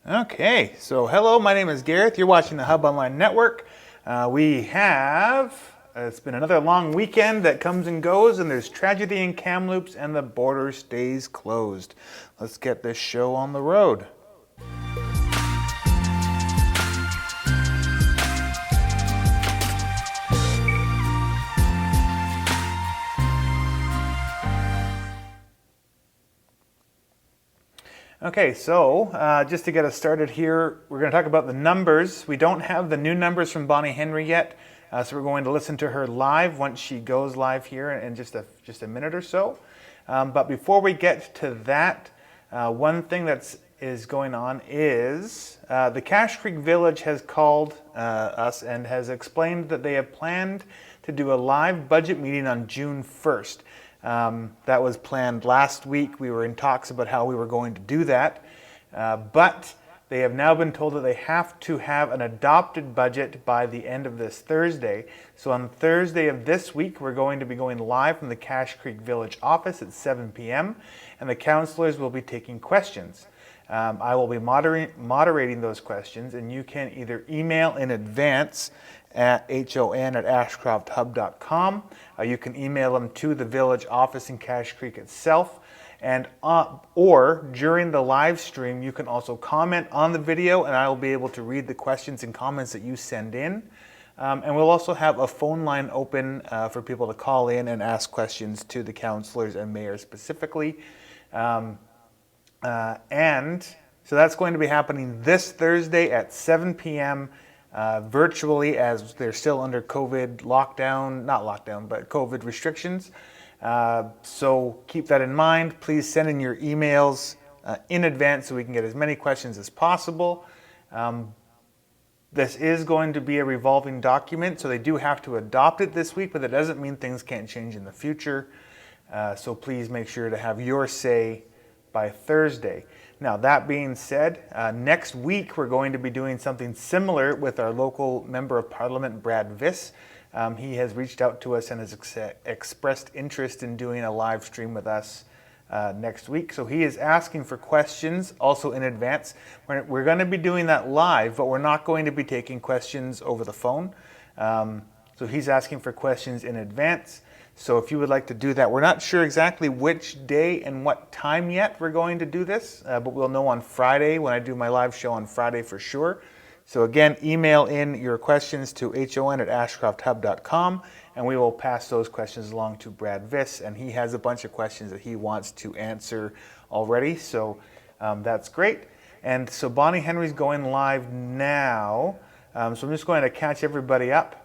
Okay, so hello, my name is Gareth. You're watching the Hub Online Network. It's been another long weekend that comes and goes, and there's tragedy in Kamloops, and the border stays closed. Let's get this show on the road. Okay, so just to get us started here, we're going to talk about the numbers. We don't have the new numbers from Bonnie Henry yet, so we're going to listen to her live once she goes live here in just a minute or so. But before we get to that, one thing that is going on is the Cache Creek Village has called us and has explained that they have planned to do a live budget meeting on June 1st. That was planned last week. We were in talks about how we were going to do that, but they have now been told that they have to have an adopted budget by the end of this Thursday. So on Thursday of this week, we're going to be going live from the Cache Creek Village office at 7 p.m. and the councillors will be taking questions. I will be moderating those questions, and you can either email in advance at hon@ashcrofthub.com. You can email them to the village office in Cache Creek itself, and or during the live stream, you can also comment on the video, and I will be able to read the questions and comments that you send in. And we'll also have a phone line open for people to call in and ask questions to the councillors and mayor specifically. And so that's going to be happening this Thursday at 7 p.m. Virtually, as they're still under COVID COVID restrictions. So keep that in mind. Please send in your emails in advance so we can get as many questions as possible. This is going to be a revolving document, so they do have to adopt it this week, but that doesn't mean things can't change in the future. So please make sure to have your say by Thursday. Now, that being said, next week we're going to be doing something similar with our local Member of Parliament, Brad Viss. He has reached out to us and has expressed interest in doing a live stream with us next week. So he is asking for questions also in advance. We're going to be doing that live, but we're not going to be taking questions over the phone. So he's asking for questions in advance. So if you would like to do that, we're not sure exactly which day and what time yet we're going to do this, but we'll know on Friday when I do my live show on Friday for sure. So again, email in your questions to hon@ashcrofthub.com, and we will pass those questions along to Brad Viss, and he has a bunch of questions that he wants to answer already, so that's great. And so Bonnie Henry's going live now, so I'm just going to catch everybody up.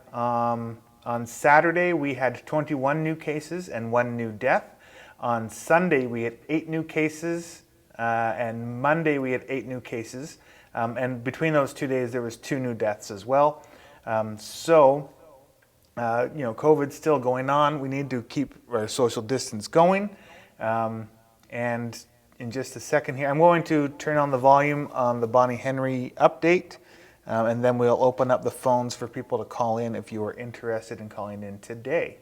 On Saturday, we had 21 new cases and 1 new death. On Sunday, we had 8 new cases, and Monday we had 8 new cases. And between those 2 days, there was 2 new deaths as well. COVID's still going on. We need to keep our social distance going. And in just a second here, I'm going to turn on the volume on the Bonnie Henry update. And then we'll open up the phones for people to call in if you are interested in calling in today.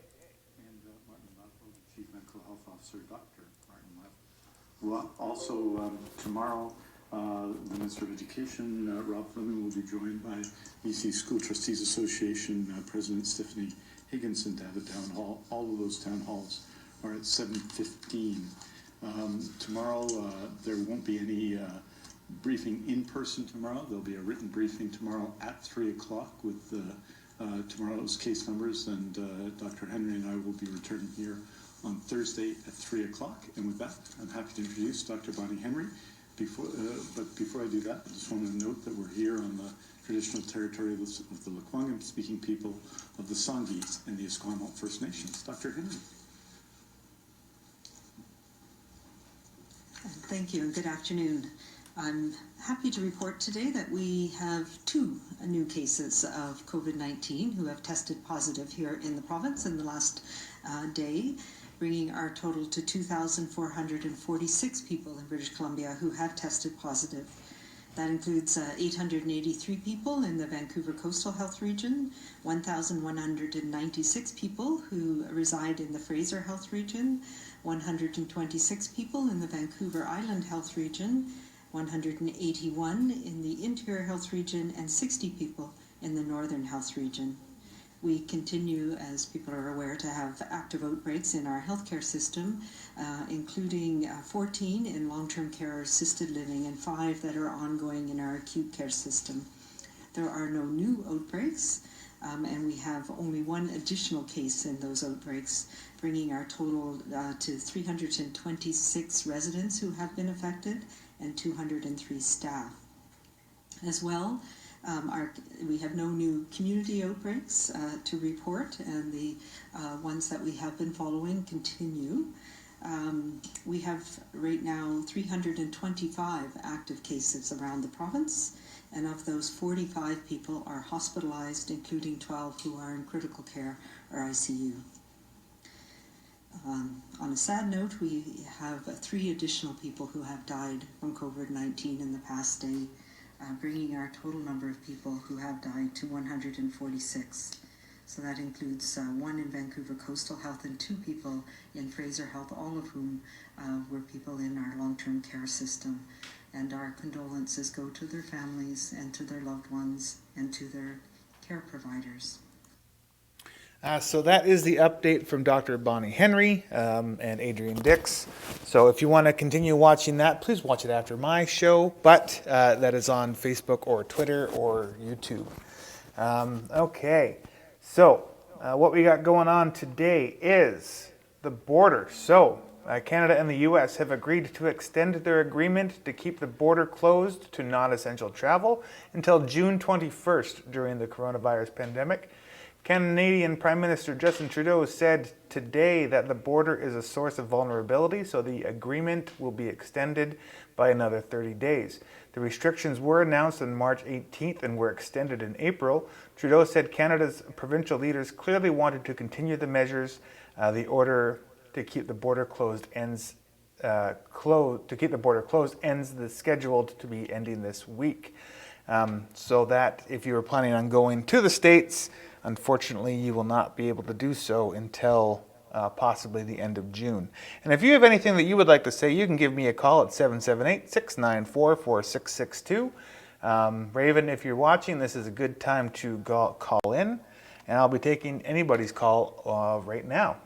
And Martin Leffel, the Chief Medical Health Officer, Dr. Martin Leffel. Well, also tomorrow, the Minister of Education, Rob Fleming, will be joined by BC School Trustees Association President Stephanie Higginson to have a town hall. All of those town halls are at 7:15. Tomorrow, there won't be any briefing in person tomorrow. There'll be a written briefing tomorrow at 3 o'clock with tomorrow's case numbers, and Dr. Henry and I will be returning here on Thursday at 3 o'clock. And with that, I'm happy to introduce Dr. Bonnie Henry. But before I do that, I just want to note that we're here on the traditional territory of the Lekwungen-speaking people of the Sanghees and the Esquimalt First Nations. Dr. Henry. Thank you and good afternoon. I'm happy to report today that we have 2 new cases of COVID-19 who have tested positive here in the province in the last day, bringing our total to 2,446 people in British Columbia who have tested positive. That includes 883 people in the Vancouver Coastal Health Region, 1,196 people who reside in the Fraser Health Region, 126 people in the Vancouver Island Health Region, 181 in the Interior Health Region, and 60 people in the Northern Health Region. We continue, as people are aware, to have active outbreaks in our healthcare system, including 14 in long-term care or assisted living and 5 that are ongoing in our acute care system. There are no new outbreaks, and we have only 1 additional case in those outbreaks, bringing our total to 326 residents who have been affected and 203 staff. As well, we have no new community outbreaks to report, and the ones that we have been following continue. We have right now 325 active cases around the province, and of those 45 people are hospitalized, including 12 who are in critical care or ICU. On a sad note, we have 3 additional people who have died from COVID-19 in the past day, bringing our total number of people who have died to 146. So that includes 1 in Vancouver Coastal Health and 2 people in Fraser Health, all of whom were people in our long-term care system. And our condolences go to their families and to their loved ones and to their care providers. So that is the update from Dr. Bonnie Henry and Adrian Dix. So if you want to continue watching that, please watch it after my show, but that is on Facebook or Twitter or YouTube. Okay, so what we got going on today is the border. So Canada and the U.S. have agreed to extend their agreement to keep the border closed to non-essential travel until June 21st during the coronavirus pandemic. Canadian Prime Minister Justin Trudeau said today that the border is a source of vulnerability, so the agreement will be extended by another 30 days. The restrictions were announced on March 18th and were extended in April. Trudeau said Canada's provincial leaders clearly wanted to continue the measures. The order to keep the border closed ends scheduled to be ending this week. So that if you were planning on going to the States, unfortunately, you will not be able to do so until possibly the end of June. And if you have anything that you would like to say, you can give me a call at 778-694-4662. Raven, if you're watching, this is a good time to call in, and I'll be taking anybody's call right now.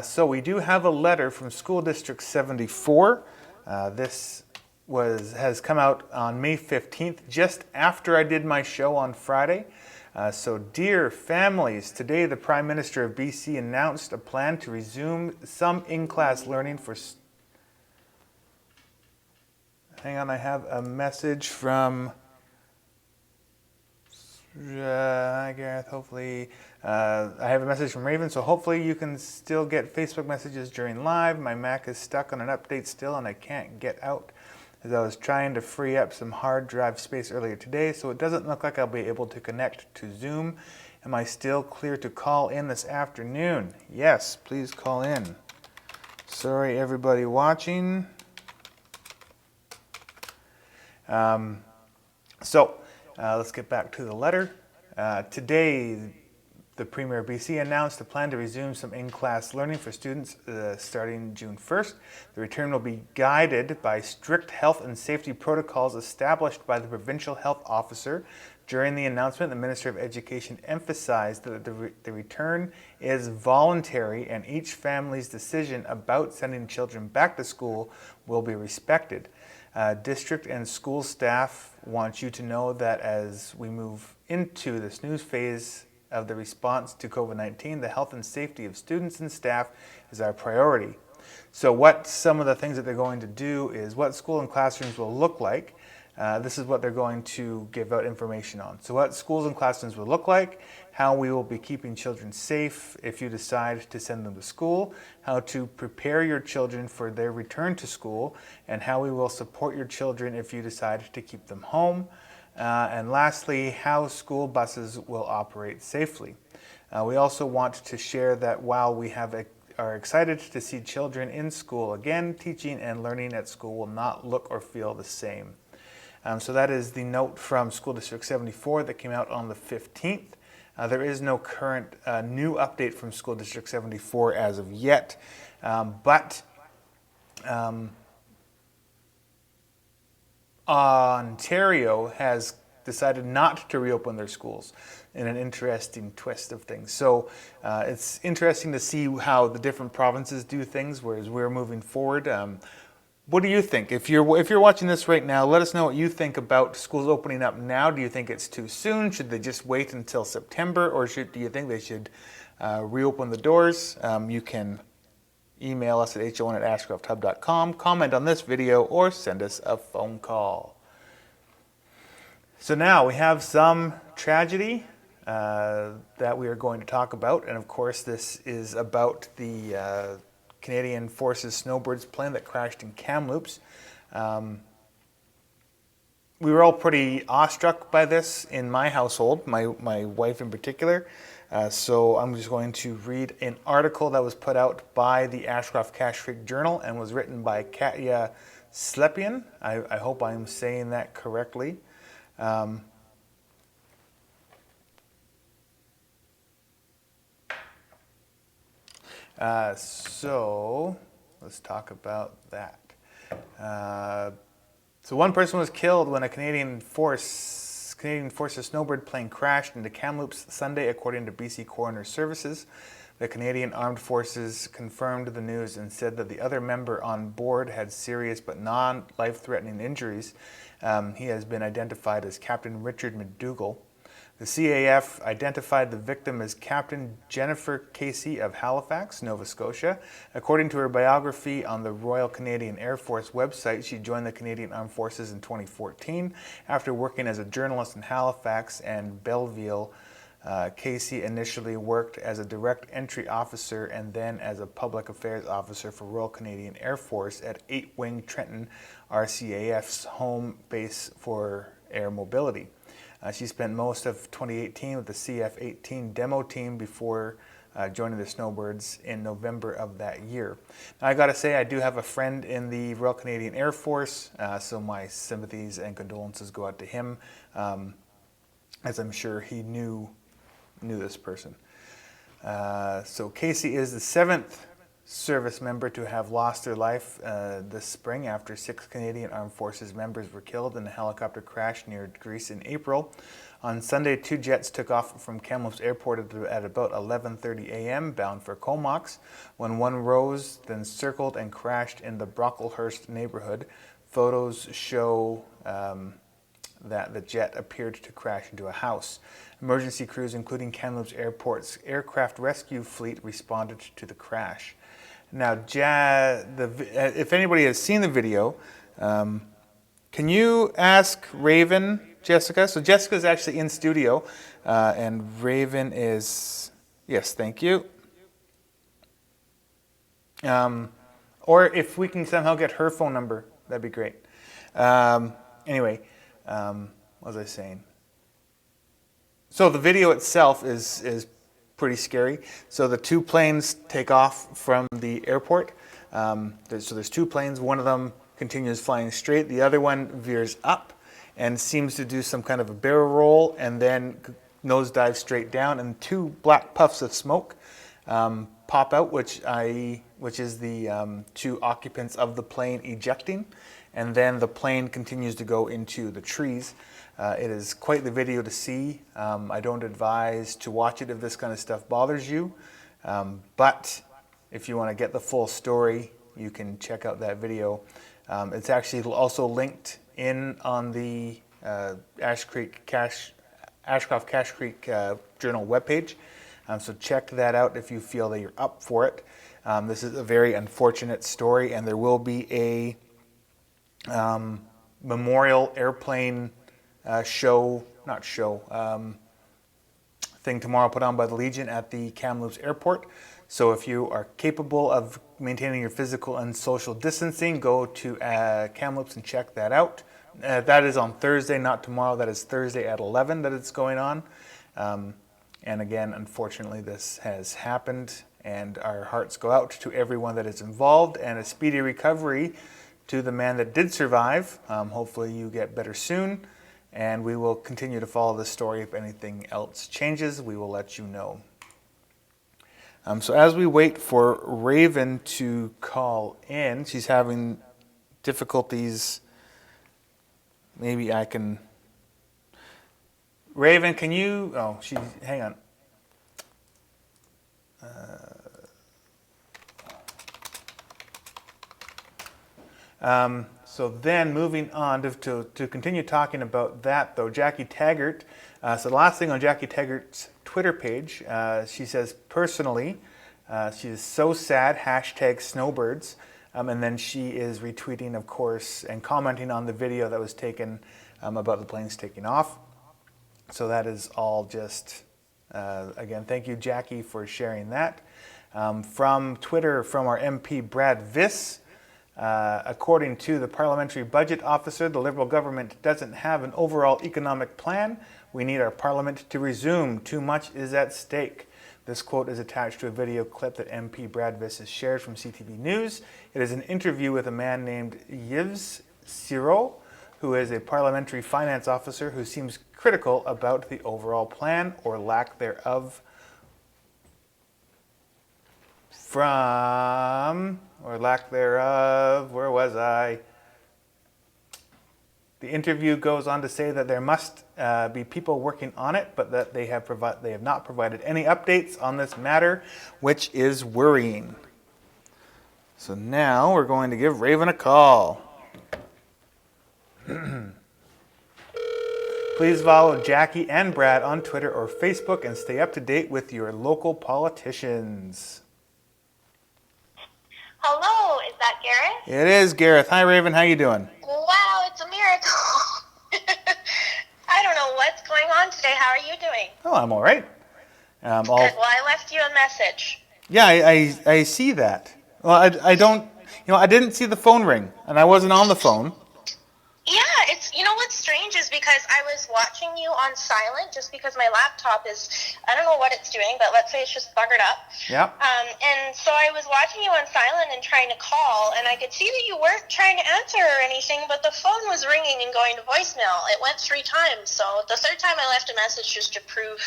So we do have a letter from School District 74. This has come out on May 15th, just after I did my show on Friday. So dear families, today the Prime Minister of BC announced a plan to resume some in-class learning for... Hang on, I have a message from... Gareth, hopefully... I have a message from Raven, so hopefully you can still get Facebook messages during live. My Mac is stuck on an update still and I can't get out, as I was trying to free up some hard drive space earlier today, so it doesn't look like I'll be able to connect to Zoom. Am I still clear to call in this afternoon? Yes, please call in. Sorry, everybody watching. Let's get back to the letter. Today, the Premier of BC announced a plan to resume some in-class learning for students starting June 1st. The return will be guided by strict health and safety protocols established by the Provincial Health Officer. During the announcement, the Minister of Education emphasized that the return is voluntary and each family's decision about sending children back to school will be respected. District and school staff want you to know that as we move into this new phase of the response to COVID-19, the health and safety of students and staff is our priority. So what some of the things that they're going to do is what school and classrooms will look like. This is what they're going to give out information on. So what schools and classrooms will look like, how we will be keeping children safe if you decide to send them to school, how to prepare your children for their return to school, and how we will support your children if you decide to keep them home. And lastly, how school buses will operate safely. We also want to share that while we are excited to see children in school again, teaching and learning at school will not look or feel the same. So that is the note from School District 74 that came out on the 15th. There is no current new update from School District 74 as of yet, but Ontario has decided not to reopen their schools in an interesting twist of things. So it's interesting to see how the different provinces do things, whereas we're moving forward. What do you think? If you're watching this right now, let us know what you think about schools opening up now. Do you think it's too soon? Should they just wait until September, or do you think they should reopen the doors? You can email us at ho1@ashcrofthub.com, comment on this video, or send us a phone call. So now we have some tragedy that we are going to talk about, and of course this is about the Canadian Forces Snowbirds plane that crashed in Kamloops. We were all pretty awestruck by this in my household, my wife in particular. So I'm just going to read an article that was put out by the Ashcroft-Cache Creek Journal and was written by Katya Slepian. I hope I'm saying that correctly. So let's talk about that. So one person was killed when a Canadian Forces Snowbird plane crashed into Kamloops Sunday, according to BC Coroner Services. The Canadian Armed Forces confirmed the news and said that the other member on board had serious but non-life-threatening injuries. He has been identified as Captain Richard McDougall. The CAF identified the victim as Captain Jennifer Casey of Halifax, Nova Scotia. According to her biography on the Royal Canadian Air Force website, she joined the Canadian Armed Forces in 2014. After working as a journalist in Halifax and Belleville, Casey initially worked as a direct entry officer and then as a public affairs officer for Royal Canadian Air Force at 8 Wing Trenton, RCAF's home base for air mobility. She spent most of 2018 with the CF-18 demo team before joining the Snowbirds in November of that year. Now, I gotta say, I do have a friend in the Royal Canadian Air Force, so my sympathies and condolences go out to him, as I'm sure he knew this person. So Casey is the 7th service member to have lost their life this spring after 6 Canadian Armed Forces members were killed in a helicopter crash near Greece in April. On Sunday, 2 jets took off from Kamloops Airport at about 11:30 a.m. bound for Comox, when one rose, then circled and crashed in the Brocklehurst neighborhood. Photos show that the jet appeared to crash into a house. Emergency crews, including Kamloops Airport's aircraft rescue fleet, responded to the crash. Now, if anybody has seen the video, can you ask Raven, Jessica? So Jessica's actually in studio, and Raven is, yes, thank you. Or if we can somehow get her phone number, that'd be great. Anyway, what was I saying? So the video itself is pretty scary. So the 2 planes take off from the airport. So there's 2 planes. One of them continues flying straight. The other one veers up and seems to do some kind of a barrel roll and then nosedive straight down. And 2 black puffs of smoke pop out, which is the 2 occupants of the plane ejecting. And then the plane continues to go into the trees. It is quite the video to see. I don't advise to watch it if this kind of stuff bothers you. But if you want to get the full story, you can check out that video. It's actually also linked in on the Ashcroft-Cache Creek Journal webpage. So check that out if you feel that you're up for it. This is a very unfortunate story, and there will be a memorial airplane thing tomorrow put on by the Legion at the Kamloops Airport. So if you are capable of maintaining your physical and social distancing, go to Kamloops and check that out. That is on Thursday, not tomorrow. That is Thursday at 11 that it's going on. And again, unfortunately, this has happened, and our hearts go out to everyone that is involved, and a speedy recovery to the man that did survive. Hopefully you get better soon, and we will continue to follow this story. If anything else changes, we will let you know. So as we wait for Raven to call in, she's having difficulties maybe I can. Raven, can you? Oh, hang on. So then moving on to continue talking about that though, Jackie Taggart. So the last thing on Jackie Taggart's Twitter page, she says personally, she is so sad, hashtag snowbirds. And then she is retweeting, of course, and commenting on the video that was taken about the planes taking off. So that is all just, again, thank you, Jackie, for sharing that. From Twitter, from our MP, Brad Viss, according to the Parliamentary Budget Officer, the Liberal government doesn't have an overall economic plan. We need our Parliament to resume. Too much is at stake. This quote is attached to a video clip that MP Brad Viss has shared from CTV News. It is an interview with a man named Yves Siro, who is a parliamentary finance officer who seems critical about the overall plan or lack thereof. Where was I? The interview goes on to say that there must be people working on it, but that they have not provided any updates on this matter, which is worrying. So now we're going to give Raven a call. Please follow Jackie and Brad on Twitter or Facebook and stay up to date with your local politicians. Hello, is that Gareth? It is Gareth. Hi Raven, how you doing? Wow, it's a miracle. I don't know what's going on today. How are you doing? Oh, I'm all right. Good. Well, I left you a message. Yeah, I see that. Well, I don't, I didn't see the phone ring, and I wasn't on the phone. Yeah, what's strange is because I was watching you on silent just because my laptop is, I don't know what it's doing, but let's say it's just buggered up. Yeah. And so I was watching you on silent and trying to call, and I could see that you weren't trying to answer or anything, but the phone was ringing and going to voicemail. It went 3 times, so the third time I left a message just to prove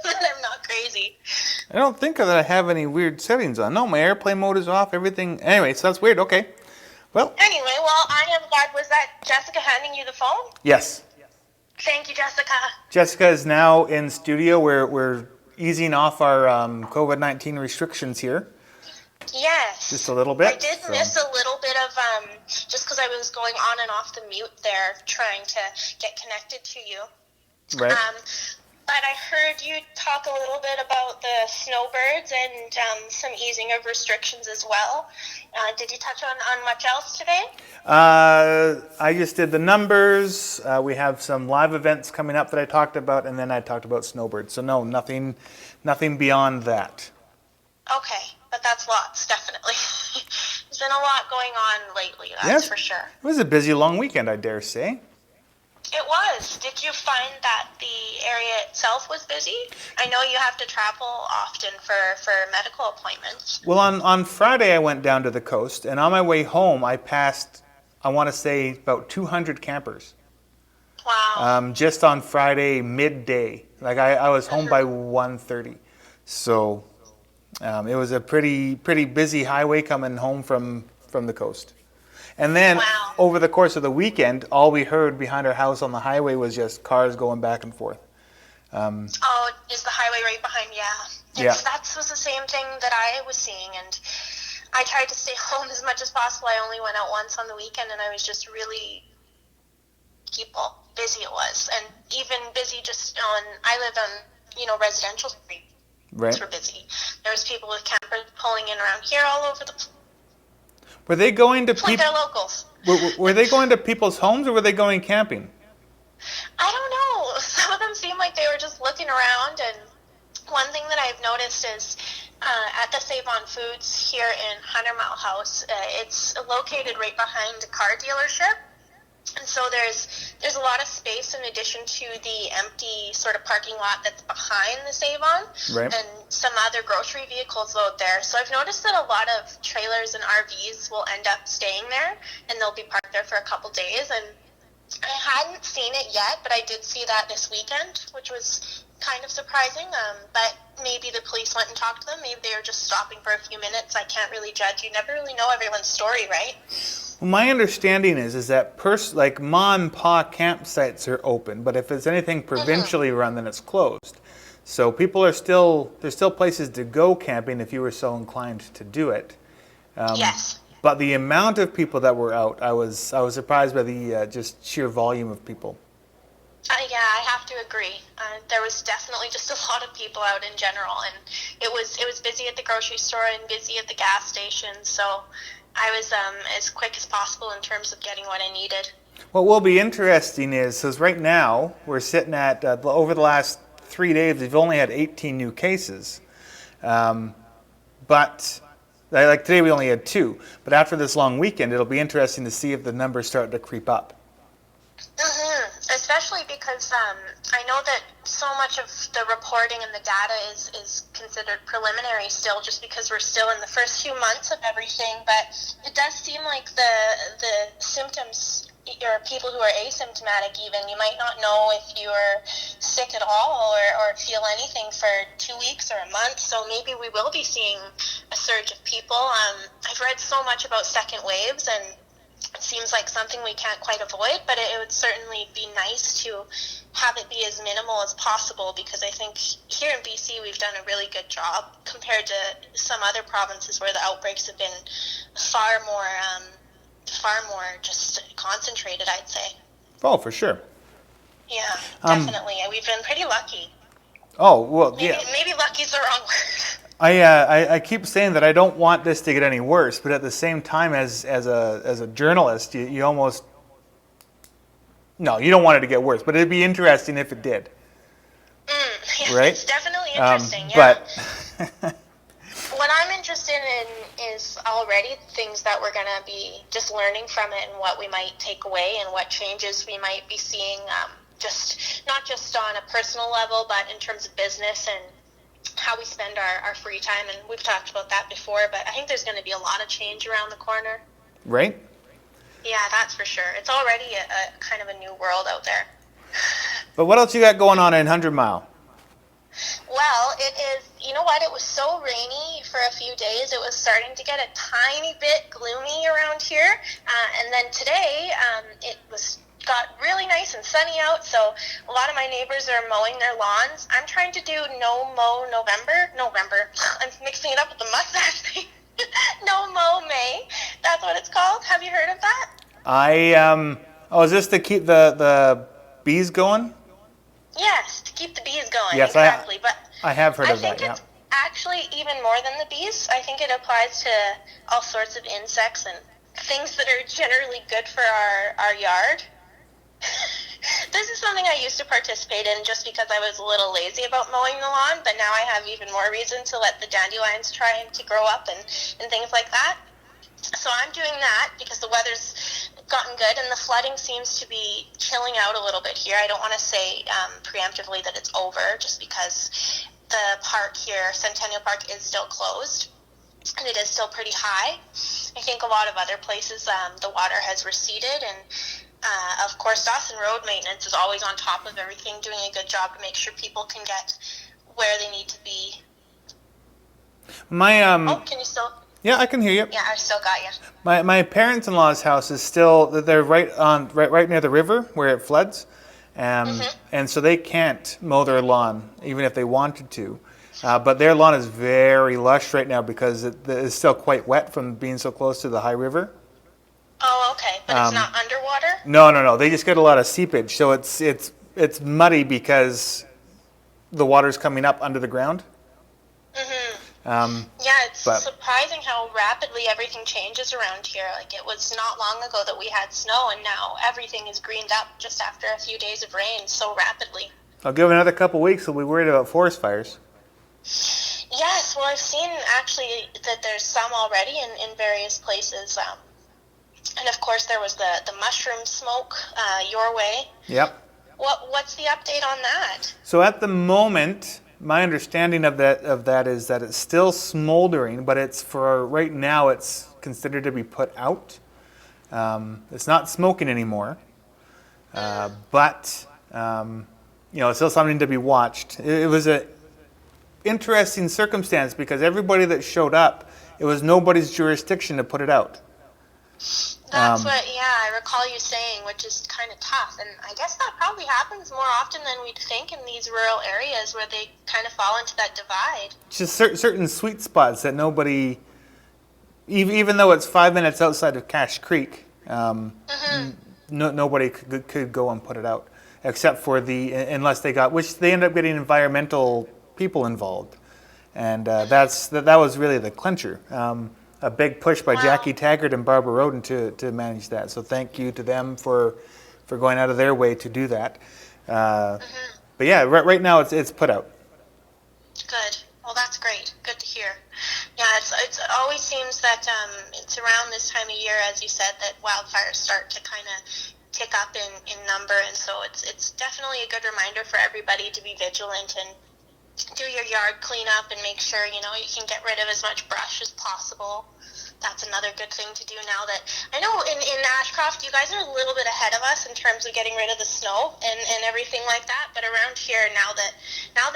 that I'm not crazy. I don't think that I have any weird settings on. No, my airplane mode is off, everything. Anyway, so that's weird. Okay. Well. Anyway, I am glad. Was that Jessica handing you the phone? Yes. Thank you, Jessica. Jessica is now in studio. We're easing off our COVID-19 restrictions here. Yes. Just a little bit. I did miss a little bit of, just because I was going on and off the mute there, trying to get connected to you. Right. But I heard you talk a little bit about the snowbirds and some easing of restrictions as well. Did you touch on much else today? I just did the numbers. We have some live events coming up that I talked about, and then I talked about snowbirds. So no, nothing beyond that. Okay, but that's lots, definitely. There's been a lot going on lately, that's for sure. It was a busy, long weekend, I dare say. It was. Did you find that the area itself was busy? I know you have to travel often for medical appointments. Well, on Friday I went down to the coast, and on my way home I passed, I want to say, about 200 campers. Wow. Just on Friday midday. Like I was home by 1:30. So it was a pretty busy highway coming home from the coast. And then over the course of the weekend, all we heard behind our house on the highway was just cars going back and forth. Is the highway right behind? Yeah. That was the same thing that I was seeing, and I tried to stay home as much as possible. I only went out once on the weekend, and I was just really busy it was. And even busy just I live on, residential street. Right. Were busy. There was people with campers pulling in around here all over the place. Were they going to like they're locals. Were they going to people's homes, or were they going camping? I don't know. Some of them seemed like they were just looking around, and one thing that I've noticed is at the Save On Foods here in 100 Mile House, it's located right behind a car dealership. And so there's a lot of space in addition to the empty sort of parking lot that's behind the Save-On. Right. And some other grocery vehicles load there. So I've noticed that a lot of trailers and RVs will end up staying there, and they'll be parked there for a couple days. And I hadn't seen it yet, but I did see that this weekend, which was kind of surprising. But maybe the police went and talked to them. Maybe they were just stopping for a few minutes. I can't really judge. You never really know everyone's story, right? Well, my understanding is that like ma and pa campsites are open, but if it's anything provincially run, then it's closed. So people are there's still places to go camping if you were so inclined to do it. Yes. But the amount of people that were out, I was surprised by the just sheer volume of people. Yeah, I have to agree. There was definitely just a lot of people out in general, and it was busy at the grocery store and busy at the gas station. So I was as quick as possible in terms of getting what I needed. What will be interesting is right now we're sitting at over the last 3 days we've only had 18 new cases, but like today we only had 2. But after this long weekend, it'll be interesting to see if the numbers start to creep up. Especially because I know that so much of the reporting and the data is considered preliminary still, just because we're still in the first few months of everything. But it does seem like the symptoms, or people who are asymptomatic even, you might not know if you're sick at all or feel anything for 2 weeks or a month. So maybe we will be seeing a surge of people. I've read so much about second waves, and it seems like something we can't quite avoid, but it would certainly be nice to have it be as minimal as possible, because I think here in BC we've done a really good job compared to some other provinces where the outbreaks have been far more just concentrated, I'd say. Oh, for sure. Yeah, definitely. We've been pretty lucky. Oh, well, yeah. Maybe lucky's the wrong word. I keep saying that I don't want this to get any worse, but at the same time, as a journalist, you almost you don't want it to get worse. But it'd be interesting if it did. Yeah, right? It's definitely interesting. Yeah. But what I'm interested in is already things that we're going to be just learning from it, and what we might take away, and what changes we might be seeing. Just not just on a personal level, but in terms of business and how we spend our free time. And we've talked about that before, but I think there's going to be a lot of change around the corner. Right? Yeah, that's for sure. It's already a kind of a new world out there. But what else you got going on in 100 Mile? Well, it is, you know what, it was so rainy for a few days. It was starting to get a tiny bit gloomy around here. And then today, it got really nice and sunny out, so a lot of my neighbors are mowing their lawns. I'm trying to do No Mow November. I'm mixing it up with the mustache thing. No Mow May. That's what it's called. Have you heard of that? Is this to keep the bees going? Yes, to keep the bees going. Yes, exactly. But I have heard of that, I think it's actually even more than the bees. I think it applies to all sorts of insects and things that are generally good for our yard. This is something I used to participate in just because I was a little lazy about mowing the lawn, but now I have even more reason to let the dandelions try to grow up and things like that. So I'm doing that because the weather's gotten good and the flooding seems to be chilling out a little bit here. I don't want to say preemptively that it's over, just because the park here, Centennial Park, is still closed. And it is still pretty high. I think a lot of other places, the water has receded, and of course, Dawson Road Maintenance is always on top of everything, doing a good job to make sure people can get where they need to be. Can you still? Yeah, I can hear you. Yeah, I still got you. My parents-in-law's house is still, they're right near the river where it floods, and so they can't mow their lawn even if they wanted to. But their lawn is very lush right now because it is still quite wet from being so close to the high river. Oh, okay, but it's not underwater? No. They just get a lot of seepage, so it's muddy because the water's coming up under the ground. Yeah, it's surprising how rapidly everything changes around here. Like, it was not long ago that we had snow, and now everything is greened up just after a few days of rain so rapidly. I'll give it another couple of weeks, we'll be worried about forest fires. Yes, well, I've seen actually that there's some already in various places. And of course, there was the mushroom smoke your way. Yep. What's the update on that? So at the moment, my understanding of that is that it's still smoldering, but it's for right now it's considered to be put out. It's not smoking anymore, but it's still something to be watched. It was a interesting circumstance because everybody that showed up, it was nobody's jurisdiction to put it out. That's I recall you saying, which is kind of tough. And I guess that probably happens more often than we'd think in these rural areas where they kind of fall into that divide. Just certain sweet spots that nobody, even though it's 5 minutes outside of Cache Creek, nobody could go and put it out, except for unless they got, which they end up getting environmental people involved. And that was really the clincher. A big push by Jackie Taggart and Barbara Roden to manage that. So thank you to them for going out of their way to do that. But yeah, right now it's put out. Good. Well, that's great. Good to hear. Yeah, it always seems that it's around this time of year, as you said, that wildfires start to kind of tick up in number, and so it's definitely a good reminder for everybody to be vigilant and do your yard cleanup and make sure you can get rid of as much brush as possible. That's another good thing to do now that I know in Ashcroft you guys are a little bit ahead of us in terms of getting rid of the snow and everything like that, but around here now that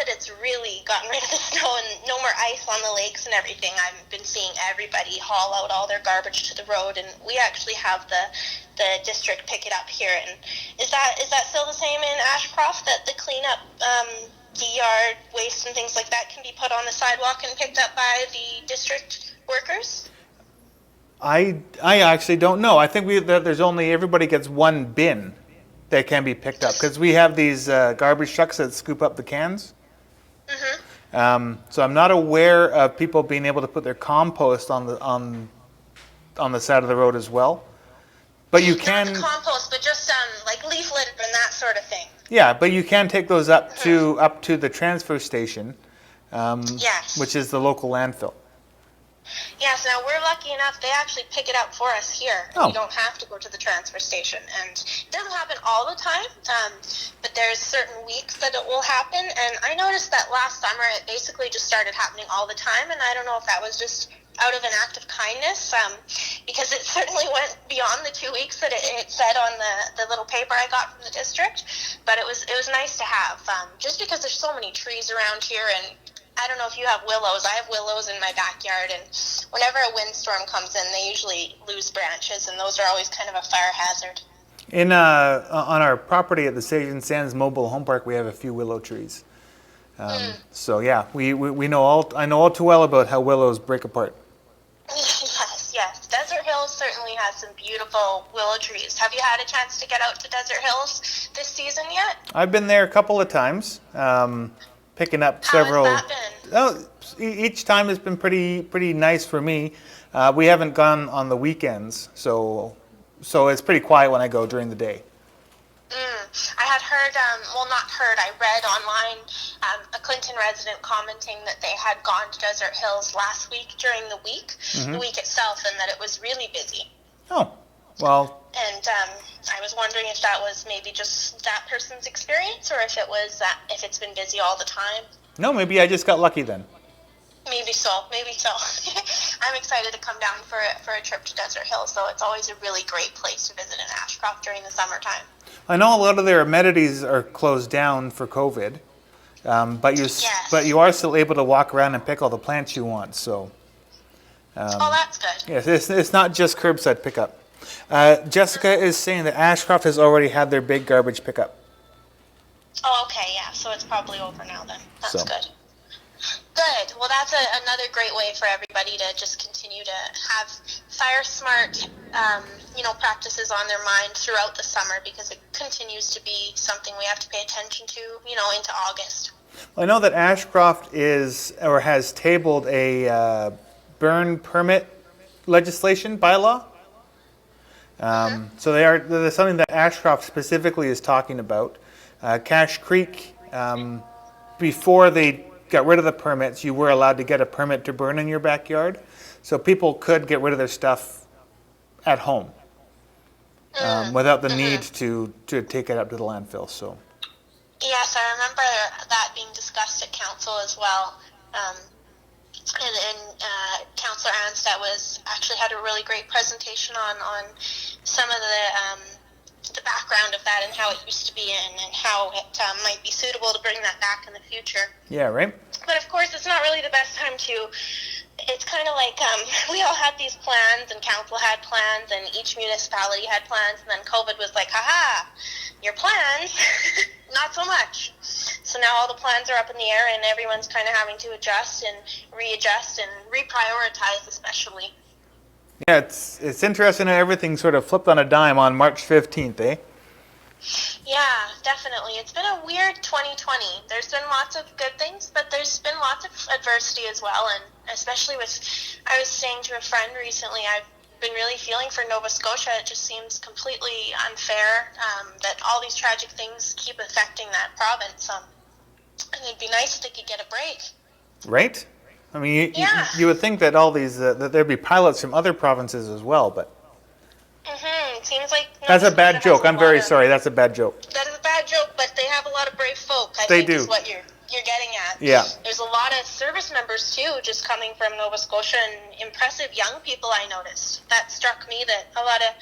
it's really gotten rid of the snow and no more ice on the lakes and everything, I've been seeing everybody haul out all their garbage to the road, and we actually have the district pick it up here. And is that still the same in Ashcroft, that the cleanup the yard waste and things like that can be put on the sidewalk and picked up by the district workers? I actually don't know. I think there's only, everybody gets one bin that can be picked up, because we have these garbage trucks that scoop up the cans. So I'm not aware of people being able to put their compost on the side of the road as well. But you can, not the compost, but just like leaf litter and that sort of thing. Yeah, but you can take those up to the transfer station, yes, which is the local landfill. Yes, now we're lucky enough, they actually pick it up for us here. Oh. You don't have to go to the transfer station. And it doesn't happen all the time, but there's certain weeks that it will happen. And I noticed that last summer it basically just started happening all the time, and I don't know if that was just out of an act of kindness, because it certainly went beyond the 2 weeks that it said on the little paper I got from the district. But it was nice to have, just because there's so many trees around here, and I don't know if you have willows. I have willows in my backyard, and whenever a windstorm comes in, they usually lose branches, and those are always kind of a fire hazard. On our property at the Sage and Sands Mobile Home Park, we have a few willow trees. So yeah, we know I know all too well about how willows break apart. Yes. Desert Hills certainly has some beautiful willow trees. Have you had a chance to get out to Desert Hills this season yet? I've been there a couple of times, picking up several. How has that been? Each time has been pretty nice for me. We haven't gone on the weekends, so it's pretty quiet when I go during the day. I had heard, I read online a Clinton resident commenting that they had gone to Desert Hills last week during the week itself, and that it was really busy. Oh, well. And I was wondering if that was maybe just that person's experience, or if if it's been busy all the time. No, maybe I just got lucky then. Maybe so. I'm excited to come down for a trip to Desert Hills, though. It's always a really great place to visit in Ashcroft during the summertime. I know a lot of their amenities are closed down for COVID, but you are still able to walk around and pick all the plants you want. So. That's good. Yes, it's not just curbside pickup. Jessica is saying that Ashcroft has already had their big garbage pickup. Oh, okay, yeah. So it's probably over now then. That's good. Good. Well, that's another great way for everybody to just continue to have fire smart, practices on their mind throughout the summer, because it continues to be something we have to pay attention to, into August. Well, I know that Ashcroft has tabled a burn permit legislation bylaw. So there's something that Ashcroft specifically is talking about. Cache Creek, before they got rid of the permits, you were allowed to get a permit to burn in your backyard. So people could get rid of their stuff at home without the need to take it up to the landfill. So. Yes, I remember that being discussed at council as well. And Councillor Anstad actually had a really great presentation on some of the background of that and how it used to be and how it might be suitable to bring that back in the future. Yeah, right. But of course, it's not really the best time to it's kind of like we all had these plans, and council had plans, and each municipality had plans, and then COVID was like, haha, your plans, not so much. So now all the plans are up in the air, and everyone's kind of having to adjust and readjust and reprioritize, especially. Yeah, it's interesting how everything sort of flipped on a dime on March 15th, eh? Yeah, definitely. It's been a weird 2020. There's been lots of good things, but there's been lots of adversity as well, and especially with, I was saying to a friend recently, I've been really feeling for Nova Scotia. It just seems completely unfair that all these tragic things keep affecting that province. And it'd be nice if they could get a break. Right? I mean, Yeah. you would think that all these, that there'd be pilots from other provinces as well, but It seems like that's a Nova bad Scotia joke. has a I'm very lot of- sorry. That's a bad joke. That is a bad joke, but they have a lot of brave folk, I They think do. is what you're getting at. Yeah. There's a lot of service members, too, just coming from Nova Scotia, and impressive young people I noticed. That struck me, that a lot of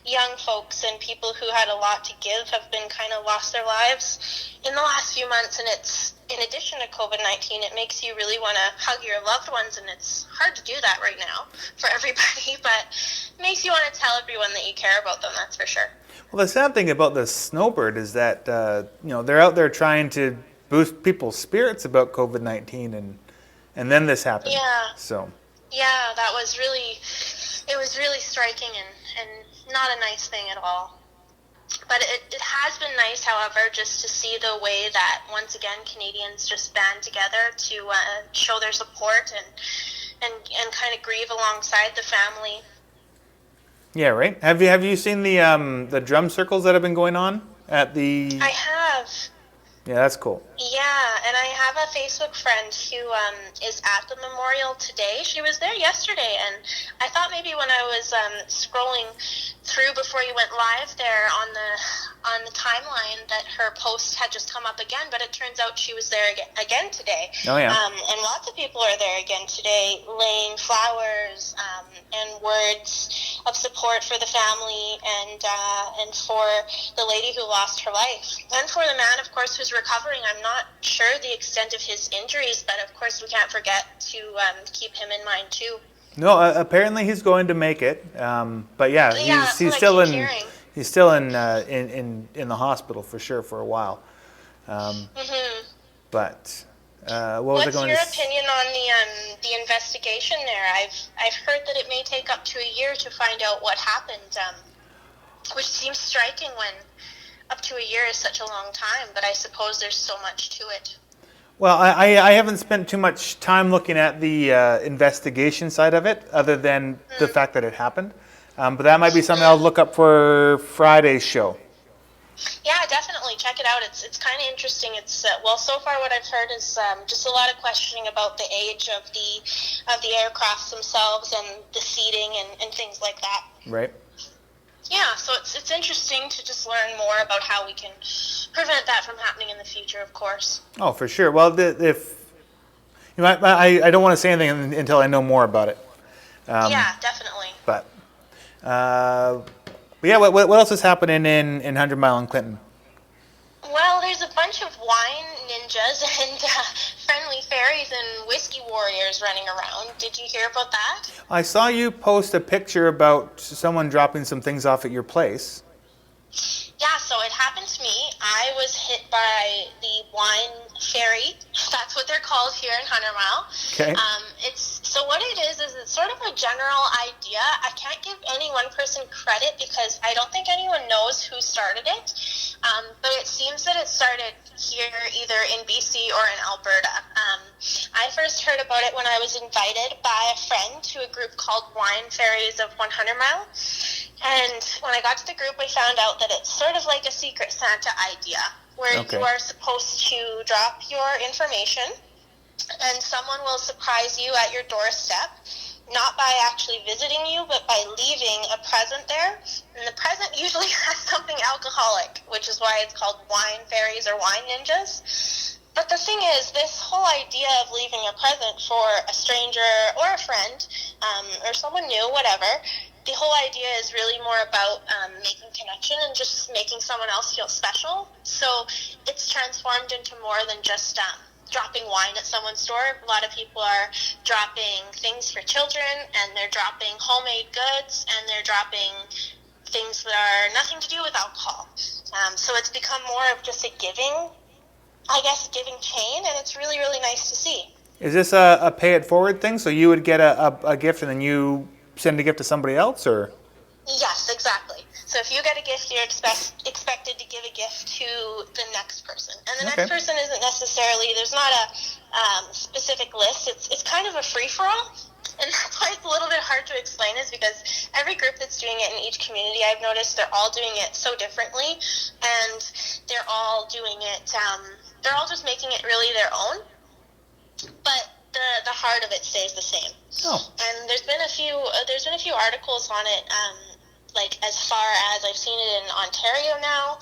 young folks and people who had a lot to give have been kind of lost their lives in the last few months, and it's, in addition to COVID-19, it makes you really want to hug your loved ones, and it's hard to do that right now for everybody, but it makes you want to tell everyone that you care about them, that's for sure. Well, the sad thing about the snowbird is that they're out there trying to boost people's spirits about COVID-19, and then this happened. Yeah. So. Yeah, that was really, it was really striking and not a nice thing at all. But it has been nice, however, just to see the way that, once again, Canadians just band together to show their support and kind of grieve alongside the family. Yeah, right. Have you seen the drum circles that have been going on at the? I have. Yeah, that's cool. Yeah, and I have a Facebook friend who is at the memorial today. She was there yesterday, and I thought maybe when I was scrolling through before you went live there on the timeline that her post had just come up again, but it turns out she was there again today. Oh, yeah. And lots of people are there again today, laying flowers and words of support for the family and for the lady who lost her life, and for the man, of course, who's recovering. I'm not sure the extent of his injuries, but of course we can't forget to keep him in mind too. No, apparently he's going to make it. But yeah, he's still in. He's still in the hospital for sure for a while. But what was I What's going your to opinion on the investigation there? I've heard that it may take up to a year to find out what happened, which seems striking when up to a year is such a long time. But I suppose there's so much to it. Well, I haven't spent too much time looking at the investigation side of it, other than the fact that it happened. But that might be something I'll look up for Friday's show. Yeah, definitely check it out. It's kind of interesting. It's well, so far what I've heard is just a lot of questioning about the age of the aircrafts themselves and the seating and things like that. Right. Yeah, so it's interesting to just learn more about how we can prevent that from happening in the future, of course. Oh, for sure. Well, I don't want to say anything until I know more about it. Yeah, definitely. But yeah, what else is happening in 100 Mile and Clinton? Well, there's a bunch of wine ninjas and friendly fairies and whiskey warriors running around. Did you hear about that? I saw you post a picture about someone dropping some things off at your place. Yeah, so it happened to me. I was hit by the wine fairy. That's what they're called here in 100 Mile. Okay. So what it is it's sort of a general idea. I can't give any one person credit because I don't think anyone knows who started it. But it seems that it started here either in BC or in Alberta. I first heard about it when I was invited by a friend to a group called Wine Fairies of 100 Mile. And when I got to the group, I found out that it's sort of like a Secret Santa idea, where you are supposed to drop your information, and someone will surprise you at your doorstep, not by actually visiting you, but by leaving a present there. And the present usually has something alcoholic, which is why it's called Wine Fairies or Wine Ninjas. But the thing is, this whole idea of leaving a present for a stranger or a friend, or someone new, whatever, the whole idea is really more about making connection and just making someone else feel special. So it's transformed into more than just dropping wine at someone's door. A lot of people are dropping things for children, and they're dropping homemade goods, and they're dropping things that are nothing to do with alcohol. So it's become more of just a giving chain, and it's really, really nice to see. Is this a pay it forward thing? So you would get a gift and then you send a gift to somebody else, or? Yes, exactly. So if you get a gift, you're expected to give a gift to the next person. And the next person isn't necessarily, there's not a specific list. It's kind of a free-for-all. And that's why it's a little bit hard to explain, is because every group that's doing it in each community, I've noticed they're all doing it so differently. And they're all doing it, they're all just making it really their own. But the heart of it stays the same. Oh. And there's been a few articles on it, like as far as I've seen it in Ontario now,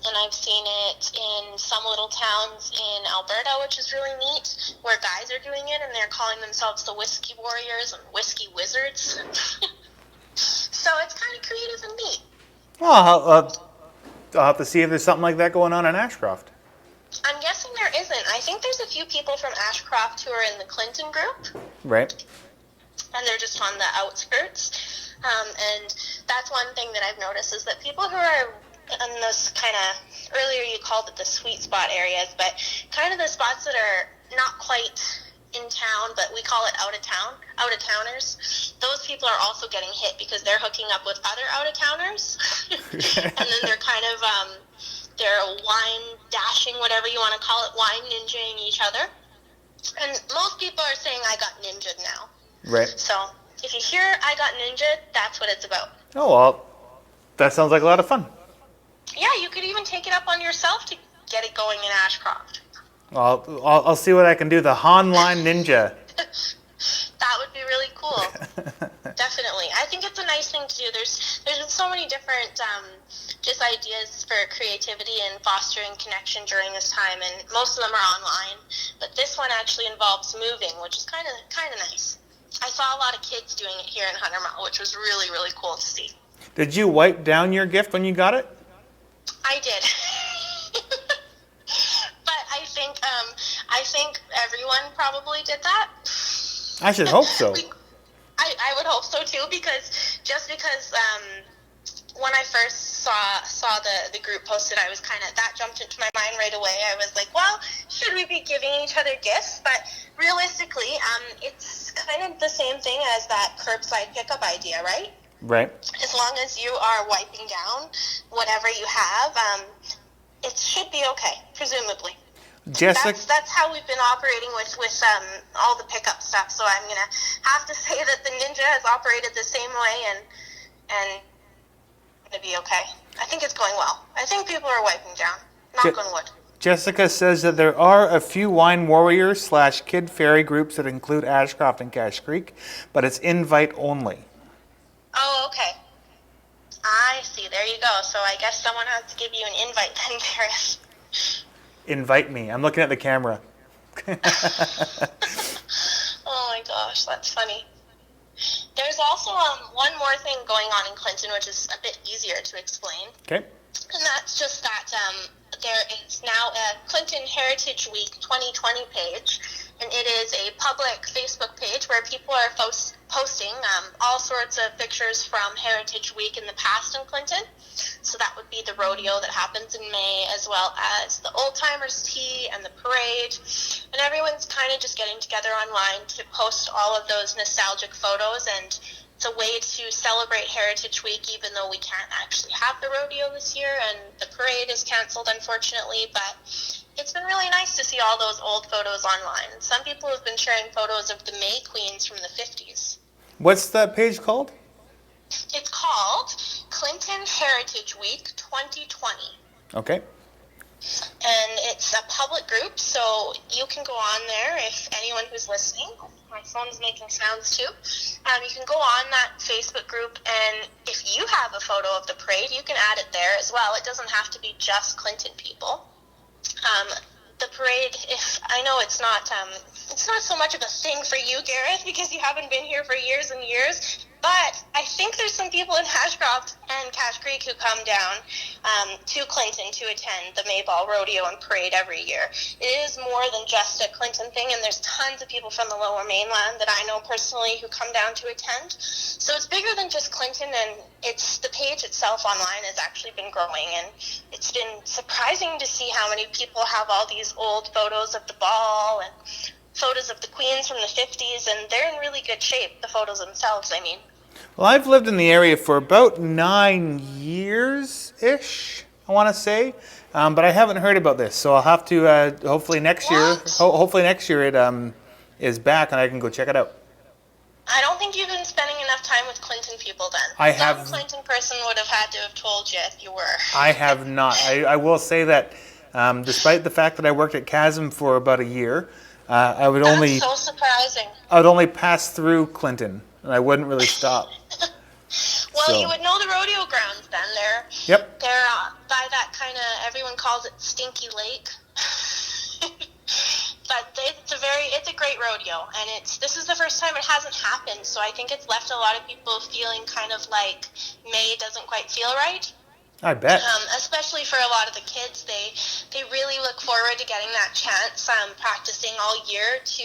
and I've seen it in some little towns in Alberta, which is really neat, where guys are doing it and they're calling themselves the Whiskey Warriors and Whiskey Wizards. So it's kind of creative and neat. Well, I'll have to see if there's something like that going on in Ashcroft. I'm guessing there isn't. I think there's a few people from Ashcroft who are in the Clinton group. Right. And they're just on the outskirts. And that's one thing that I've noticed, is that people who are in this kind of, earlier you called it the sweet spot areas, but kind of the spots that are not quite in town, but we call it out-of-towners, those people are also getting hit because they're hooking up with other out-of-towners. And then they're kind of, they're wine dashing, whatever you want to call it, wine ninjaing each other. And most people are saying, I got ninja'd now. Right. So if you hear I got ninja'd, that's what it's about. Oh, well, that sounds like a lot of fun. Yeah, you could even take it up on yourself to get it going in Ashcroft. I'll see what I can do. The Honline Ninja. That would be really cool. Definitely. I think it's a nice thing to do. There's been so many different just ideas for creativity and fostering connection during this time, and most of them are online. But this one actually involves moving, which is kind of nice. I saw a lot of kids doing it here in Hunter Mall, which was really, really cool to see. Did you wipe down your gift when you got it? I did. But I think everyone probably did that. I should hope so. I would hope so too, because when I first saw the group posted, I was that jumped into my mind right away. I was like, well, should we be giving each other gifts? But realistically, it's kind of the same thing as that curbside pickup idea, right? Right. As long as you are wiping down whatever you have, it should be okay, presumably. Jessica, That's how we've been operating with all the pickup stuff. So I'm gonna have to say that the Ninja has operated the same way, and gonna be okay. I think it's going well. I think people are wiping down. Knock on wood. Jessica says that there are a few wine warriors / kid fairy groups that include Ashcroft and Cache Creek, but it's invite only. Oh, okay. I see. There you go. So I guess someone has to give you an invite then, Gareth. Invite me. I'm looking at the camera. Oh my gosh, that's funny. There's also one more thing going on in Clinton, which is a bit easier to explain. Okay. And that's just that there is now a Clinton Heritage Week 2020 page, and it is a public Facebook page where people are posting all sorts of pictures from Heritage Week in the past in Clinton. So that would be the rodeo that happens in May, as well as the Old Timers Tea and the parade. And everyone's kind of just getting together online to post all of those nostalgic photos, and it's a way to celebrate Heritage Week, even though we can't actually have the rodeo this year, and the parade is canceled, unfortunately. But it's been really nice to see all those old photos online. Some people have been sharing photos of the May Queens from the 50s. What's that page called? It's called Clinton Heritage Week 2020. Okay. And it's a public group, so you can go on there if anyone who's listening. My phone's making sounds too. You can go on that Facebook group, and if you have a photo of the parade, you can add it there as well. It doesn't have to be just Clinton people. The parade, if I know it's not so much of a thing for you, Gareth, because you haven't been here for years and years. But I think there's some people in Ashcroft and Cache Creek who come down to Clinton to attend the Mayball Rodeo and Parade every year. It is more than just a Clinton thing, and there's tons of people from the Lower Mainland that I know personally who come down to attend. So it's bigger than just Clinton, and the page itself online has actually been growing, and it's been surprising to see how many people have all these old photos of the ball and photos of the queens from the 50s, and they're in really good shape, the photos themselves, I mean. Well, I've lived in the area for about 9 years-ish, I want to say, but I haven't heard about this. So I'll have to hopefully next year. Hopefully next year it is back and I can go check it out. I don't think you've been spending enough time with Clinton people then. Some Clinton person would have had to have told you if you were. I have not. I will say that despite the fact that I worked at Chasm for about a year, I would That's so surprising. I would only pass through Clinton, and I wouldn't really stop. Well, you would know the rodeo grounds then. They're by that kind of, everyone calls it Stinky Lake. But it's a great rodeo, and this is the first time it hasn't happened, so I think it's left a lot of people feeling kind of like May doesn't quite feel right. I bet. Especially for a lot of the kids, they really look forward to getting that chance, practicing all year to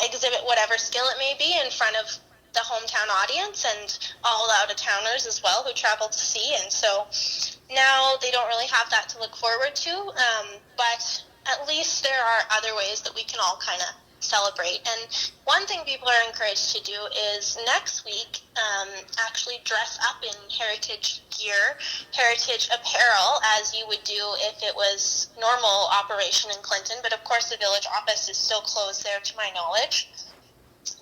exhibit whatever skill it may be in front of the hometown audience and all out-of-towners as well who travel to see. And so now they don't really have that to look forward to, but at least there are other ways that we can all kind of celebrate. And one thing people are encouraged to do is next week actually dress up in heritage gear, heritage apparel, as you would do if it was normal operation in Clinton. But of course the village office is still closed there to my knowledge.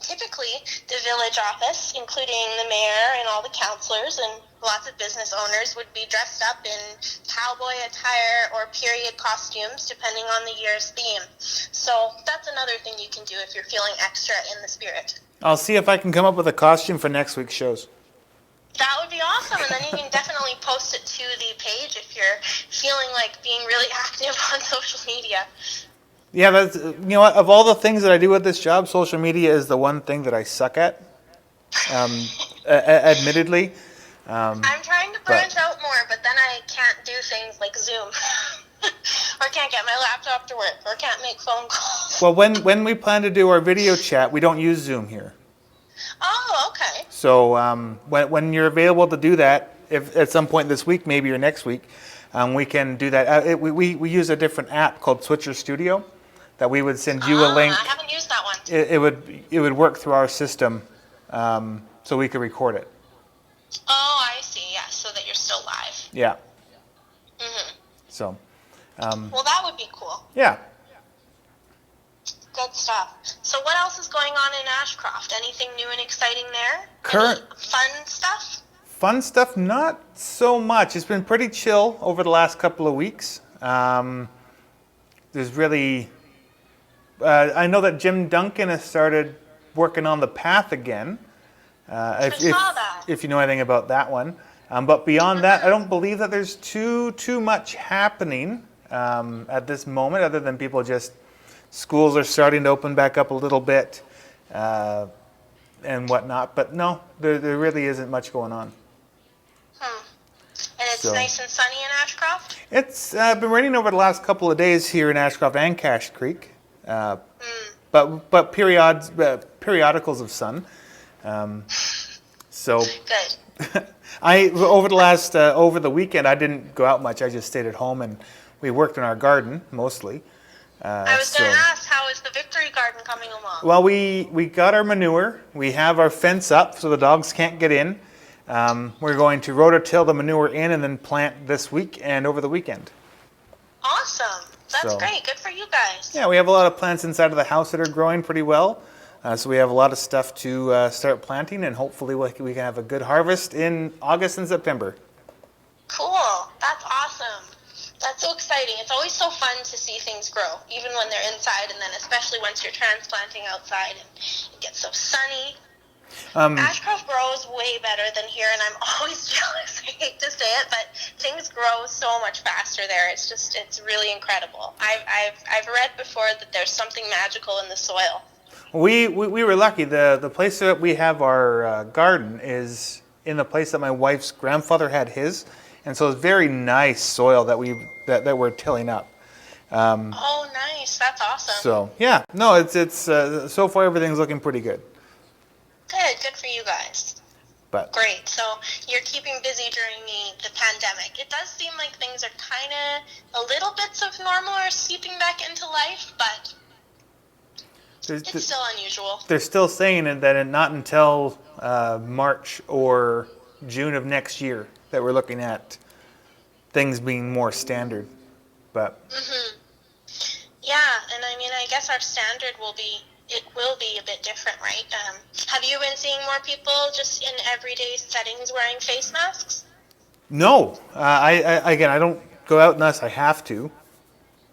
Typically, the village office, including the mayor and all the councillors and lots of business owners, would be dressed up in cowboy attire or period costumes, depending on the year's theme. So that's another thing you can do if you're feeling extra in the spirit. I'll see if I can come up with a costume for next week's shows. That would be awesome, and then you can definitely post it to the page if you're feeling like being really active on social media. Yeah, that's, what, of all the things that I do with this job, social media is the one thing that I suck at, admittedly. I'm trying to branch out more, but then I can't do things like Zoom, or can't get my laptop to work, or can't make phone calls. Well, when we plan to do our video chat, we don't use Zoom here. Oh, okay. So when you're available to do that, if at some point this week, maybe or next week, we can do that. We use a different app called Switcher Studio that we would send you a link. I haven't used that one. It would work through our system, so we could record it. Oh, I see. Yeah, so that you're still live. Yeah. Mhm. So. Well, that would be cool. Yeah. Good stuff. So what else is going on in Ashcroft? Anything new and exciting there? Any fun stuff? Fun stuff, not so much. It's been pretty chill over the last couple of weeks. There's really... I know that Jim Duncan has started working on the path again. I saw that. If you know anything about that one. But beyond that, I don't believe that there's too much happening at this moment, other than people just... Schools are starting to open back up a little bit and whatnot. But no, there really isn't much going on. And it's nice and sunny in Ashcroft? It's been raining over the last couple of days here in Ashcroft and Cache Creek. But periodicals of sun. So good. over the weekend I didn't go out much. I just stayed at home and we worked in our garden mostly. I was going to ask, how is the Victory Garden coming along? Well, we got our manure. We have our fence up so the dogs can't get in. We're going to rototill the manure in and then plant this week and over the weekend. Awesome. That's great. Good for you guys. Yeah, we have a lot of plants inside of the house that are growing pretty well. So we have a lot of stuff to start planting, and hopefully we can have a good harvest in August and September. Cool. That's awesome. That's so exciting. It's always so fun to see things grow, even when they're inside, and then especially once you're transplanting outside and it gets so sunny. Ashcroft grows way better than here, and I'm always jealous. I hate to say it, but things grow so much faster there. It's really incredible. I've read before that there's something magical in the soil. We were lucky. The place that we have our garden is in the place that my wife's grandfather had his, and so it's very nice soil that we're tilling up. Oh, nice. That's awesome. So yeah, no, it's so far everything's looking pretty good. Good for you guys. But Great. So you're keeping busy during the pandemic. It does seem like things are kind of a little bits of normal are seeping back into life, but it's still unusual. they're still saying that not until March or June of next year that we're looking at things being more standard. But Yeah, and I mean, I guess our standard will be a bit different, right? Have you been seeing more people just in everyday settings wearing face masks? no, I don't go out unless I have to.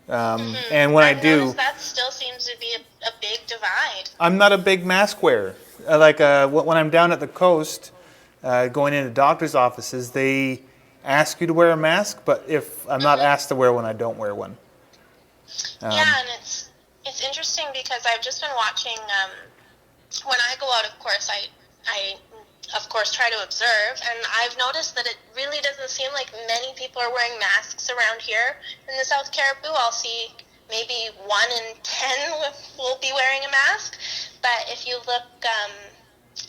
And when I I've do, noticed that still seems to be a big divide. I'm not a big mask wearer. When I'm down at the coast, going into doctor's offices, they ask you to wear a mask, but if I'm not asked to wear one, I don't wear one. Yeah, and it's interesting because I've just been watching. When I go out, of course, I of course try to observe, and I've noticed that it really doesn't seem like many people are wearing masks around here in the South Caribou. I'll see maybe 1 in 10 will be wearing a mask, but if you look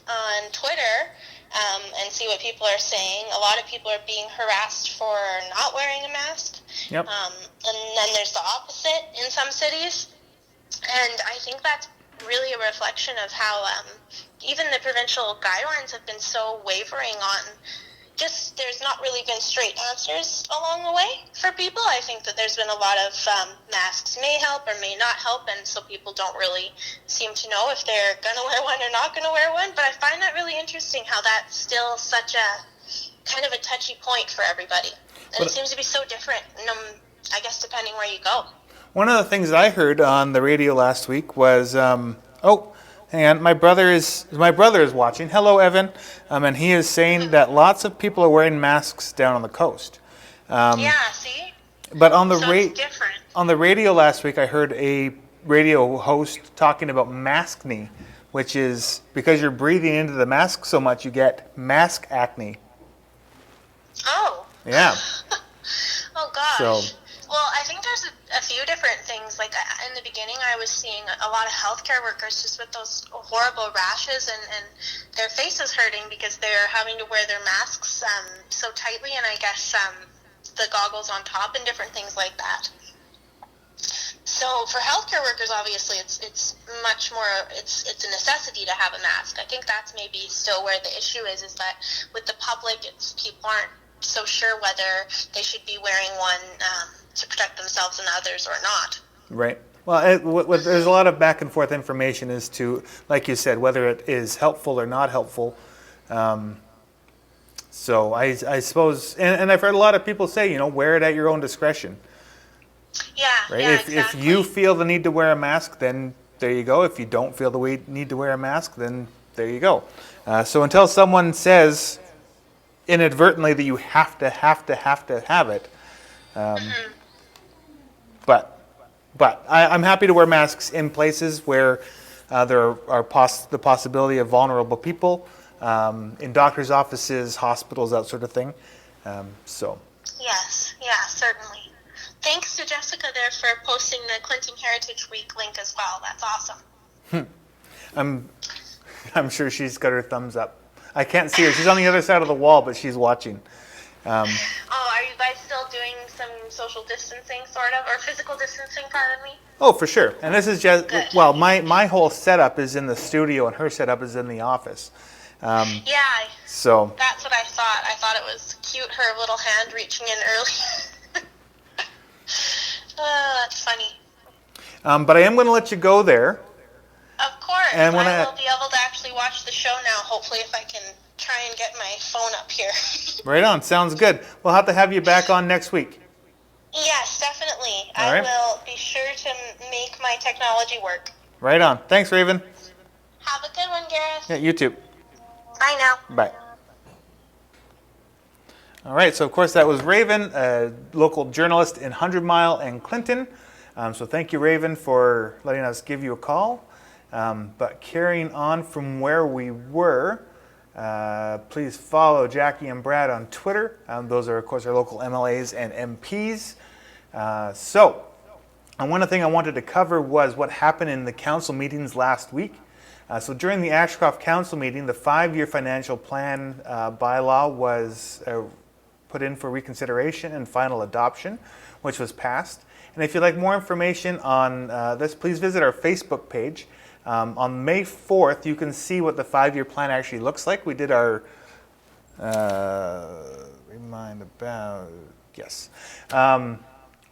on Twitter and see what people are saying, a lot of people are being harassed for not wearing a mask. Yep. And then there's the opposite in some cities. And I think that's really a reflection of how even the provincial guidelines have been so wavering on just there's not really been straight answers along the way for people. I think that there's been a lot of masks may help or may not help, and so people don't really seem to know if they're going to wear one or not going to wear one. But I find that really interesting how that's still such a kind of a touchy point for everybody. And it seems to be so different, I guess, depending where you go. One of the things that I heard on the radio last week was, hang on, my brother is watching. Hello, Evan, and he is saying that lots of people are wearing masks down on the coast. Yeah, see? But on it's different. on the radio last week, I heard a radio host talking about maskne, which is because you're breathing into the mask so much, you get mask acne. Oh. Yeah. Oh, gosh. So, well, I think there's a few different things. Like in the beginning, I was seeing a lot of healthcare workers just with those horrible rashes and their faces hurting because they're having to wear their masks so tightly, and I guess the goggles on top and different things like that. So for healthcare workers, obviously, it's much more. It's a necessity to have a mask. I think that's maybe still where the issue is that with the public, people aren't so sure whether they should be wearing one to protect themselves and others or not. right. Well, there's a lot of back and forth information as to, like you said, whether it is helpful or not helpful. So I suppose, and I've heard a lot of people say, wear it at your own discretion. Yeah, Right? yeah, If exactly. you feel the need to wear a mask, then there you go. If you don't feel the need to wear a mask, then there you go. So until someone says inadvertently that you have to have it, but I'm happy to wear masks in places where there are the possibility of vulnerable people, in doctors' offices, hospitals, that sort of thing. So. Yes, yeah, certainly. Thanks to Jessica there for posting the Clinton Heritage Week link as well. That's awesome. I'm sure she's got her thumbs up. I can't see her. She's on the other side of the wall, but she's watching. Are you guys still doing some social distancing, sort of, or physical distancing, pardon me? Oh, for sure. And this is just, Good. well, my whole setup is in the studio and her setup is in the office. Yeah, So, that's what I thought. I thought it was cute, her little hand reaching in early. That's funny. but I am going to let you go there. Of course. And when I will be able to actually watch the show now, hopefully, if I can try and get my phone up here. Right on. Sounds good. We'll have to have you back on next week. Yes, definitely. All I right. will be sure to make my technology work. Right on. Thanks, Raven. Have a good one, Gareth. Yeah, you too. Bye now. Bye. All right, so of course that was Raven, a local journalist in 100 Mile and Clinton. So thank you, Raven, for letting us give you a call. But carrying on from where we were, Please follow Jackie and Brad on Twitter. Those are, of course, our local MLAs and MPs. And one thing I wanted to cover was what happened in the council meetings last week. So during the Ashcroft Council meeting, the 5-year financial plan bylaw was put in for reconsideration and final adoption, which was passed. And if you'd like more information on this, please visit our Facebook page. On May 4th, you can see what the 5-year plan actually looks like. We did our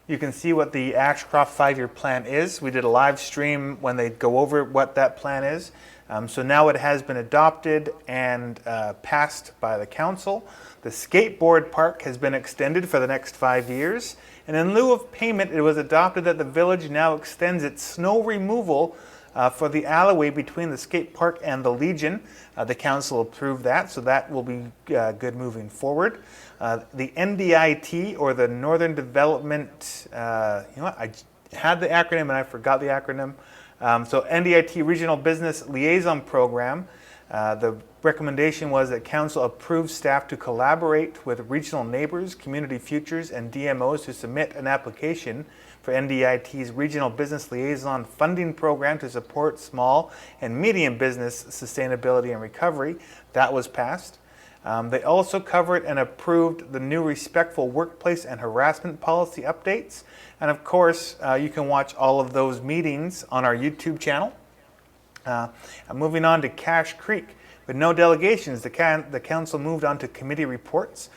you can see what the Ashcroft 5-year plan is. We did a live stream when they go over what that plan is. So now it has been adopted and passed by the council. The skateboard park has been extended for the next 5 years. And in lieu of payment, it was adopted that the village now extends its snow removal for the alleyway between the skate park and the Legion. The council approved that, so that will be good moving forward. The NDIT, or the Northern Development, I had the acronym and I forgot the acronym. So NDIT Regional Business Liaison Program, the recommendation was that council approve staff to collaborate with regional neighbors, community futures, and DMOs to submit an application for NDIT's Regional Business Liaison Funding Program to support small and medium business sustainability and recovery. That was passed. They also covered and approved the new respectful workplace and harassment policy updates. And of course, you can watch all of those meetings on our YouTube channel. Moving on to Cache Creek. With no delegations, the council moved on to committee reports.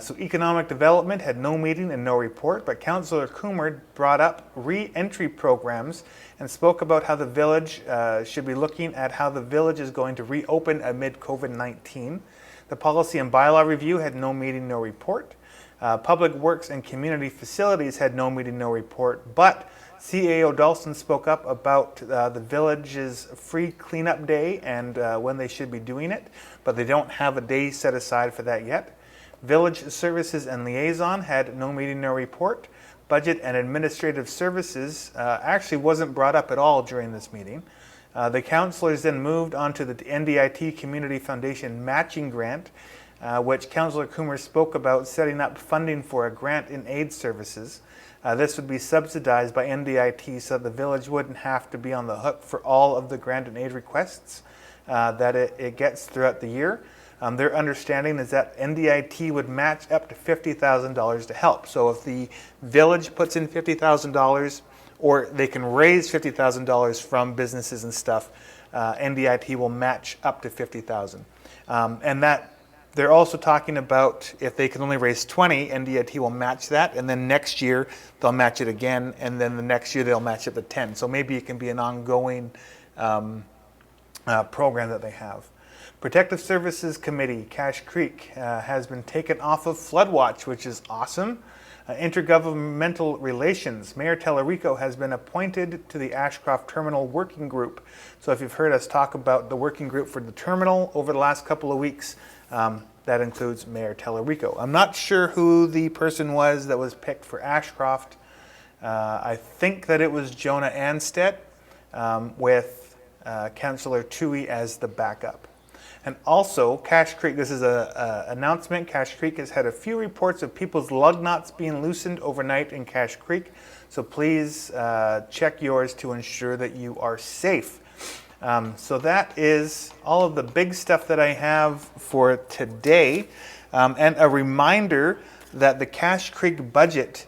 So Economic Development had no meeting and no report, but Councillor Coomer brought up re-entry programs and spoke about how the village should be looking at how the village is going to reopen amid COVID-19. The Policy and Bylaw Review had no meeting, no report. Public Works and Community Facilities had no meeting, no report, but CAO Dalston spoke up about the village's free cleanup day and when they should be doing it, but they don't have a day set aside for that yet. Village Services and Liaison had no meeting, no report. Budget and Administrative Services actually wasn't brought up at all during this meeting. The councillors then moved on to the NDIT Community Foundation matching grant, which Councillor Coomer spoke about setting up funding for a grant in aid services. This would be subsidized by NDIT so that the village wouldn't have to be on the hook for all of the grant and aid requests that it gets throughout the year. Their understanding is that NDIT would match up to $50,000 to help. So if the village puts in $50,000, or they can raise $50,000 from businesses and stuff, NDIT will match up to $50,000. And that they're also talking about if they can only raise 20, NDIT will match that, and then next year they'll match it again, and then the next year they'll match it to 10. So maybe it can be an ongoing program that they have. Protective Services Committee, Cache Creek, has been taken off of flood watch, which is awesome. Intergovernmental Relations, Mayor Tellerico has been appointed to the Ashcroft Terminal Working Group. So if you've heard us talk about the working group for the terminal over the last couple of weeks, that includes Mayor Tellerico. I'm not sure who the person was that was picked for Ashcroft. I think that it was Jonah Anstead with Councillor Toohey as the backup. And also, Cache Creek, this is an announcement. Cache Creek has had a few reports of people's lug knots being loosened overnight in Cache Creek. So please check yours to ensure that you are safe. So that is all of the big stuff that I have for today. And a reminder that the Cache Creek budget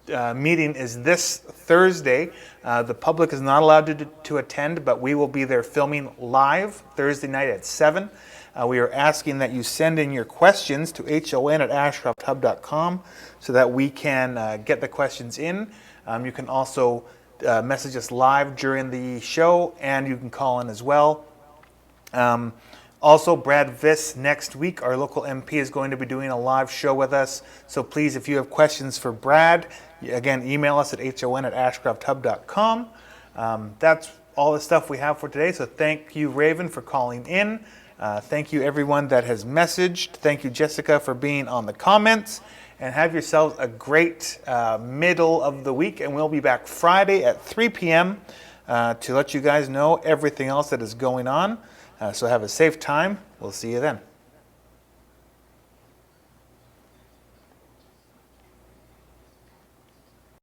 meeting is this Thursday. The public is not allowed to attend, but we will be there filming live Thursday night at 7. We are asking that you send in your questions to hon@ashcrofthub.com so that we can get the questions in. You can also message us live during the show, and you can call in as well. Also, Brad Viss next week, our local MP, is going to be doing a live show with us. So please, if you have questions for Brad, again, email us at hon@ashcrofthub.com. That's all the stuff we have for today. So thank you, Raven, for calling in. Thank you, everyone that has messaged. Thank you, Jessica, for being on the comments. And have yourselves a great middle of the week. And we'll be back Friday at 3 p.m. To let you guys know everything else that is going on. So have a safe time. We'll see you then.